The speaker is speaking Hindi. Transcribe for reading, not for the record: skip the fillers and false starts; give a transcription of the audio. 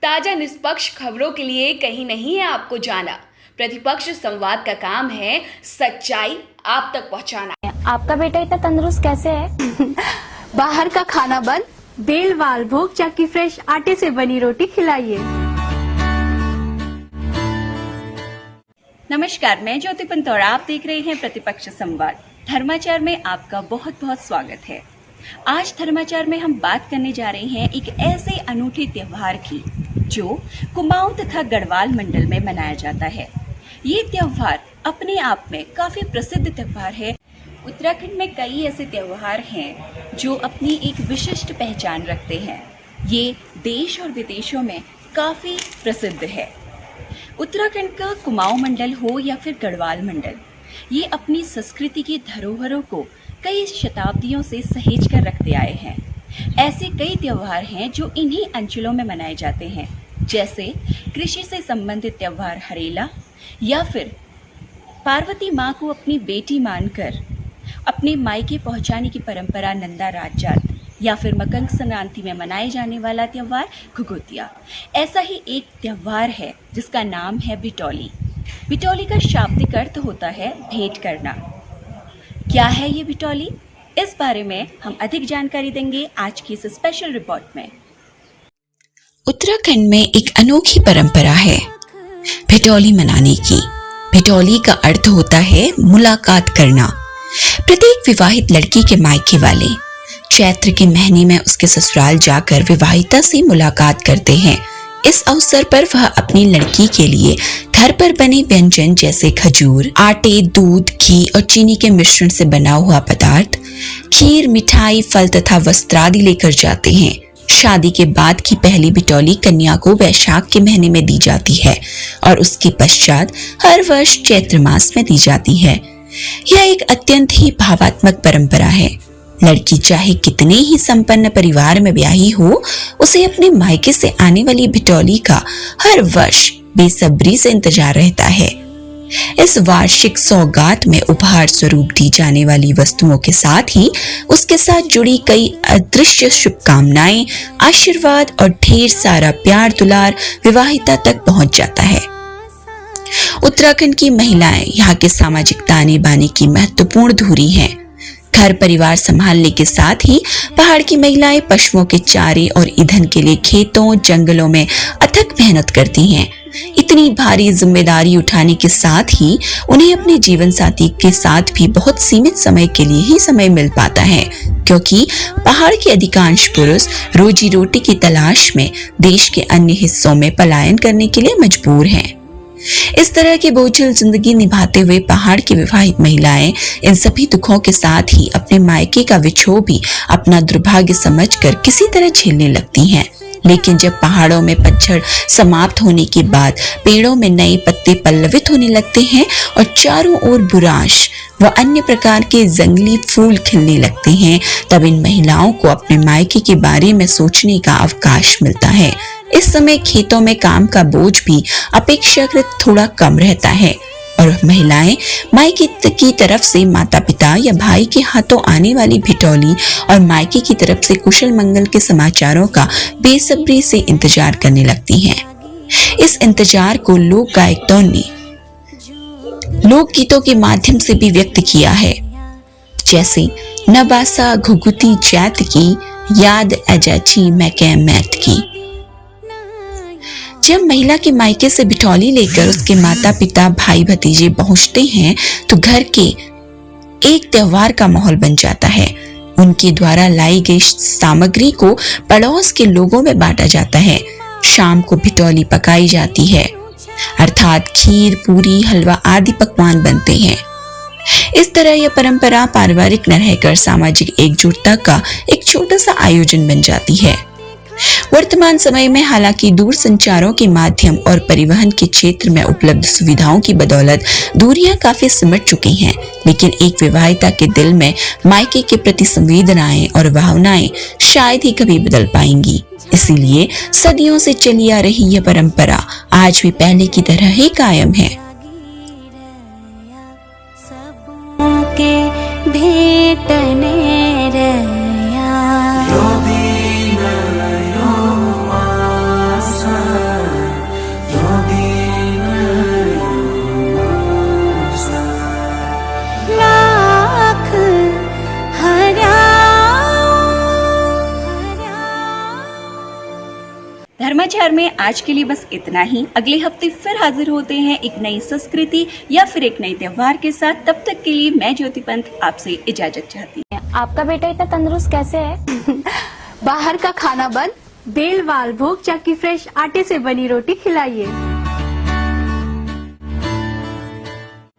ताजा निष्पक्ष खबरों के लिए कहीं नहीं है आपको जाना। प्रतिपक्ष संवाद का काम है सच्चाई आप तक पहुंचाना। आपका बेटा इतना तंदुरुस्त कैसे है? बाहर का खाना बंद, बेल वाल भोग जाके फ्रेश आटे से बनी रोटी खिलाइए। नमस्कार, मैं ज्योति पंत और आप देख रहे हैं प्रतिपक्ष संवाद। धर्माचार में आपका बहुत बहुत स्वागत है। आज धर्माचार में हम बात करने जा रहे हैं एक ऐसे अनूठे त्योहार की जो कुमाऊं तथा गढ़वाल मंडल में मनाया जाता है। ये त्योहार अपने आप में काफी प्रसिद्ध त्योहार है। उत्तराखंड में कई ऐसे त्योहार हैं जो अपनी एक विशिष्ट पहचान रखते हैं। ये देश और विदेशों में काफी प्रसिद्ध है। उत्तराखंड का कुमाऊं मंडल हो या फिर गढ़वाल मंडल, ये अपनी संस्कृति की धरोहरों को कई शताब्दियों से सहेज कर रखते आए हैं। ऐसे कई त्योहार हैं जो इन्हीं अंचलों में मनाए जाते हैं, जैसे कृषि से संबंधित त्योहार हरेला, या फिर पार्वती माँ को अपनी बेटी मानकर अपने मायके पहुँचाने की परंपरा नंदा राजजात, या फिर मकर संक्रांति में मनाए जाने वाला त्योहार घुघुतिया। ऐसा ही एक त्योहार है जिसका नाम है भिटौली। भिटौली का शाब्दिक अर्थ होता है भेंट करना। क्या है ये भिटौली? इस बारे में हम अधिक जानकारी देंगे आज की इस स्पेशल रिपोर्ट में। उत्तराखंड में एक अनोखी परंपरा है भिटौली मनाने की। भिटौली का अर्थ होता है मुलाकात करना। प्रत्येक विवाहित लड़की के मायके वाले चैत्र के महीने में उसके ससुराल जाकर विवाहिता से मुलाकात करते हैं। इस अवसर पर वह अपनी लड़की के लिए घर पर बने व्यंजन जैसे खजूर, आटे, दूध, घी और चीनी के मिश्रण से बना हुआ पदार्थ, खीर, मिठाई, फल तथा वस्त्र आदि लेकर जाते हैं। शादी के बाद की पहली भिटौली कन्या को वैशाख के महीने में दी जाती है और उसके पश्चात हर वर्ष चैत्र मास में दी जाती है। यह एक अत्यंत ही भावात्मक परंपरा है। लड़की चाहे कितने ही संपन्न परिवार में ब्याही हो, उसे अपने मायके से आने वाली भिटौली का हर वर्ष बेसब्री से इंतजार रहता है। इस वार्षिक सौगात में उपहार स्वरूप दी जाने वाली वस्तुओं के साथ ही उसके साथ जुड़ी कई अदृश्य शुभकामनाएं, आशीर्वाद और ढेर सारा प्यार दुलार विवाहिता तक पहुंच जाता है। उत्तराखंड की महिलाएं यहाँ के सामाजिक ताने बाने की महत्वपूर्ण धुरी हैं। घर परिवार संभालने के साथ ही पहाड़ की महिलाएं पशुओं के चारे और ईंधन के लिए खेतों जंगलों में अथक मेहनत करती हैं। इतनी भारी जिम्मेदारी उठाने के साथ ही उन्हें अपने जीवन साथी के साथ भी बहुत सीमित समय के लिए ही समय मिल पाता है, क्योंकि पहाड़ के अधिकांश पुरुष रोजी रोटी की तलाश में देश के अन्य हिस्सों में पलायन करने के लिए मजबूर हैं। इस तरह की बोझिल जिंदगी निभाते हुए पहाड़ की विवाहित महिलाएं इन सभी दुखों के साथ ही अपने मायके का विछोह भी अपना दुर्भाग्य समझकर किसी तरह झेलने लगती हैं। लेकिन जब पहाड़ों में पतझड़ समाप्त होने के बाद पेड़ों में नए पत्ते पल्लवित होने लगते हैं और चारों ओर बुराश व अन्य प्रकार के जंगली फूल खिलने लगते हैं, तब इन महिलाओं को अपने मायके के बारे में सोचने का अवकाश मिलता है। इस समय खेतों में काम का बोझ भी अपेक्षाकृत थोड़ा कम रहता है और महिलाएं मायके की तरफ से माता पिता या भाई के हाथों आने वाली भिटौली और मायके की तरफ से कुशल मंगल के समाचारों का बेसब्री से इंतजार करने लगती हैं। इस इंतजार को लोक गायकों ने लोकगीतों के माध्यम से भी व्यक्त किया है, जैसे नबासा घुघुती जैत की याद अजाची मैके मैत की। जब महिला के मायके से भिटौली लेकर उसके माता पिता भाई भतीजे पहुंचते हैं तो घर के एक त्योहार का माहौल बन जाता है। उनके द्वारा लाई गई सामग्री को पड़ोस के लोगों में बांटा जाता है। शाम को भिटौली पकाई जाती है, अर्थात खीर, पूरी, हलवा आदि पकवान बनते हैं। इस तरह यह परंपरा पारिवारिक न रहकर सामाजिक एकजुटता का एक छोटा सा आयोजन बन जाती है। वर्तमान समय में हालांकि दूर संचारों के माध्यम और परिवहन के क्षेत्र में उपलब्ध सुविधाओं की बदौलत दूरियां काफी सिमट चुकी हैं, लेकिन एक विवाहिता के दिल में मायके के प्रति संवेदनाएं और भावनाएं शायद ही कभी बदल पाएंगी। इसीलिए सदियों से चली आ रही यह परंपरा आज भी पहले की तरह ही कायम है। भेटने धर्माचार में आज के लिए बस इतना ही। अगले हफ्ते फिर हाजिर होते हैं एक नई संस्कृति या फिर एक नए त्योहार के साथ। तब तक के लिए मैं ज्योति पंत आपसे इजाजत चाहती हूँ। आपका बेटा इतना तंदुरुस्त कैसे है? बाहर का खाना बंद, बेल वाल भोग, चक्की फ्रेश आटे से बनी रोटी खिलाइए।